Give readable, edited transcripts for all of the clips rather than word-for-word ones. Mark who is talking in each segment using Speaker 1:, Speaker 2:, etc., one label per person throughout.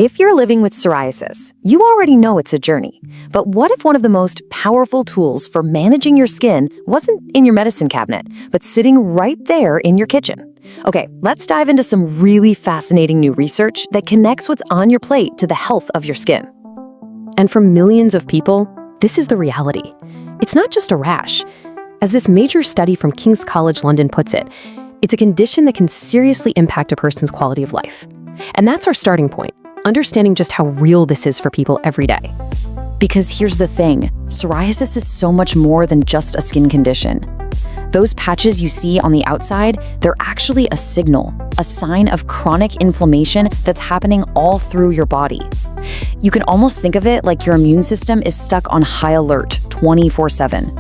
Speaker 1: If you're living with psoriasis, you already know it's a journey. But what if one of the most powerful tools for managing your skin wasn't in your medicine cabinet, but sitting right there in your kitchen? Okay, let's dive into some really fascinating new research that connects what's on your plate to the health of your skin. And for millions of people, this is the reality. It's not just a rash. As this major study from King's College London puts it, it's a condition that can seriously impact a person's quality of life. And that's our starting point, understanding just how real this is for people every day.
Speaker 2: Because here's the thing, psoriasis is so much more than just a skin condition. Those patches you see on the outside, they're actually a signal, a sign of chronic inflammation that's happening all through your body. You can almost think of it like your immune system is stuck on high alert 24/7.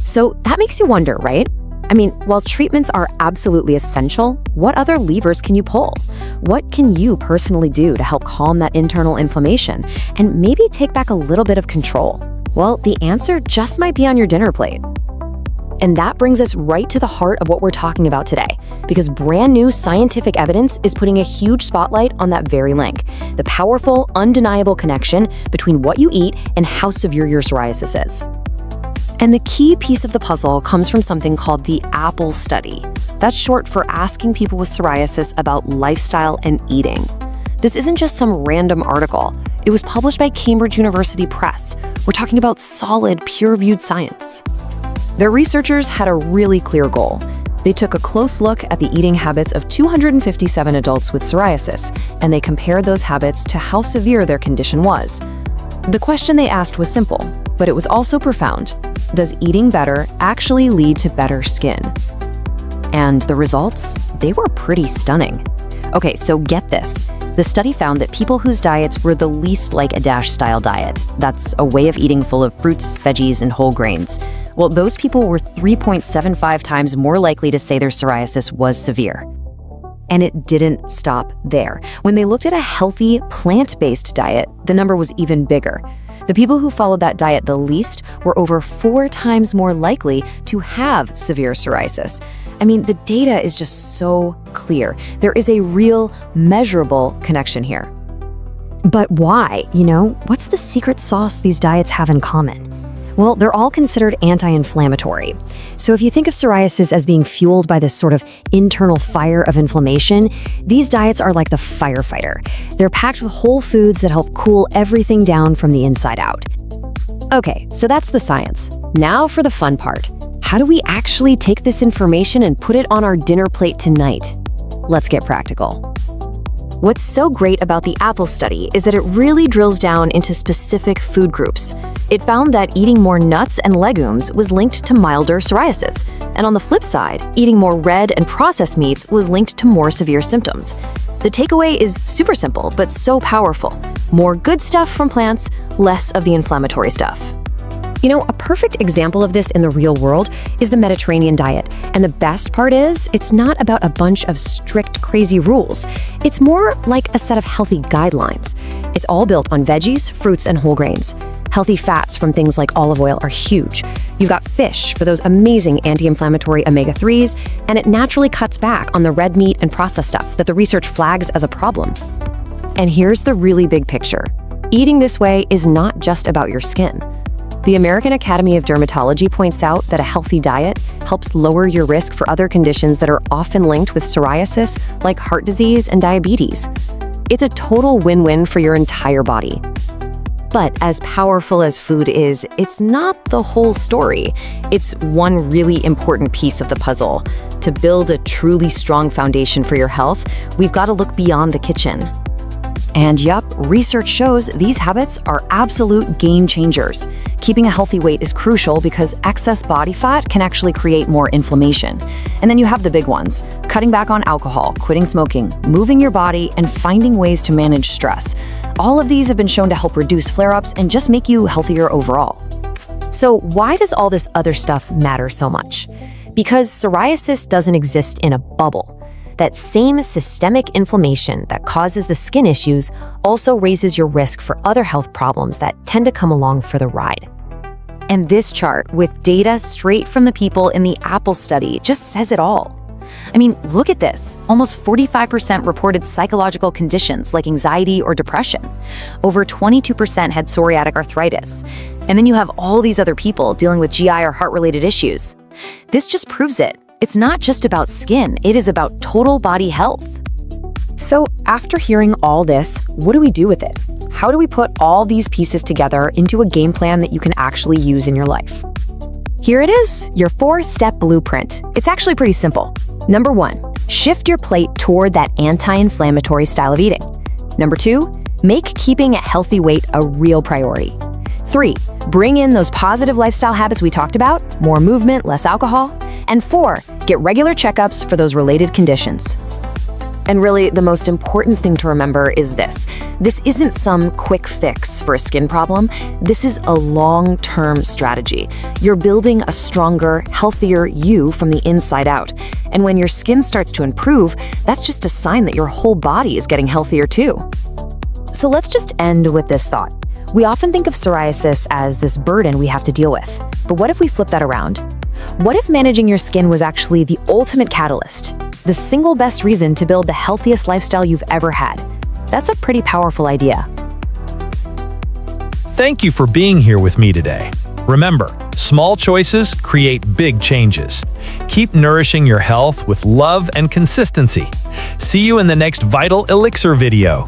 Speaker 1: So that makes you wonder, right? I mean, while treatments are absolutely essential, what other levers can you pull? What can you personally do to help calm that internal inflammation and maybe take back a little bit of control? Well, the answer just might be on your dinner plate. And that brings us right to the heart of what we're talking about today, because brand new scientific evidence is putting a huge spotlight on that very link, the powerful, undeniable connection between what you eat and how severe your psoriasis is. And the key piece of the puzzle comes from something called the APPLE study. That's short for asking people with psoriasis about lifestyle and eating. This isn't just some random article. It was published by Cambridge University Press. We're talking about solid, peer-reviewed science. Their researchers had a really clear goal. They took a close look at the eating habits of 257 adults with psoriasis, and they compared those habits to how severe their condition was. The question they asked was simple, but it was also profound. Does eating better actually lead to better skin? And the results? They were pretty stunning. Okay, so get this. The study found that people whose diets were the least like a DASH-style diet, that's a way of eating full of fruits, veggies, and whole grains, well, those people were 3.75 times more likely to say their psoriasis was severe. And it didn't stop there. When they looked at a healthy, plant-based diet, the number was even bigger. The people who followed that diet the least were over 4 times more likely to have severe psoriasis. I mean, the data is just so clear. There is a real, measurable connection here. But why? What's the secret sauce these diets have in common? Well, they're all considered anti-inflammatory. So if you think of psoriasis as being fueled by this sort of internal fire of inflammation, these diets are like the firefighter. They're packed with whole foods that help cool everything down from the inside out. Okay, so that's the science. Now for the fun part. How do we actually take this information and put it on our dinner plate tonight? Let's get practical. What's so great about the APPLE study is that it really drills down into specific food groups. It found that eating more nuts and legumes was linked to milder psoriasis. And on the flip side, eating more red and processed meats was linked to more severe symptoms. The takeaway is super simple, but so powerful. More good stuff from plants, less of the inflammatory stuff. A perfect example of this in the real world is the Mediterranean diet. And the best part is, it's not about a bunch of strict, crazy rules. It's more like a set of healthy guidelines. It's all built on veggies, fruits, and whole grains. Healthy fats from things like olive oil are huge. You've got fish for those amazing anti-inflammatory omega-3s, and it naturally cuts back on the red meat and processed stuff that the research flags as a problem. And here's the really big picture. Eating this way is not just about your skin. The American Academy of Dermatology points out that a healthy diet helps lower your risk for other conditions that are often linked with psoriasis, like heart disease and diabetes. It's a total win-win for your entire body. But as powerful as food is, it's not the whole story. It's one really important piece of the puzzle. To build a truly strong foundation for your health, we've got to look beyond the kitchen. And yup, research shows these habits are absolute game changers. Keeping a healthy weight is crucial because excess body fat can actually create more inflammation. And then you have the big ones: cutting back on alcohol, quitting smoking, moving your body, and finding ways to manage stress. All of these have been shown to help reduce flare-ups and just make you healthier overall. So why does all this other stuff matter so much? Because psoriasis doesn't exist in a bubble. That same systemic inflammation that causes the skin issues also raises your risk for other health problems that tend to come along for the ride. And this chart, with data straight from the people in the APPLE study, just says it all.
Speaker 2: I mean, look at this. Almost 45% reported psychological conditions like anxiety or depression. Over 22% had psoriatic arthritis. And then you have all these other people dealing with GI or heart-related issues. This just proves it. It's not just about skin, it is about total body health.
Speaker 1: So after hearing all this, what do we do with it? How do we put all these pieces together into a game plan that you can actually use in your life? Here it is, your 4-step blueprint. It's actually pretty simple. Number 1, shift your plate toward that anti-inflammatory style of eating. Number 2, make keeping a healthy weight a real priority. 3, bring in those positive lifestyle habits we talked about, more movement, less alcohol. And 4, get regular checkups for those related conditions. And really, the most important thing to remember is this. This isn't some quick fix for a skin problem. This is a long-term strategy. You're building a stronger, healthier you from the inside out. And when your skin starts to improve, that's just a sign that your whole body is getting healthier too. So let's just end with this thought. We often think of psoriasis as this burden we have to deal with. But what if we flip that around? What if managing your skin was actually the ultimate catalyst? The single best reason to build the healthiest lifestyle you've ever had? That's a pretty powerful idea.
Speaker 3: Thank you for being here with me today. Remember, small choices create big changes. Keep nourishing your health with love and consistency. See you in the next Vital Elixir video.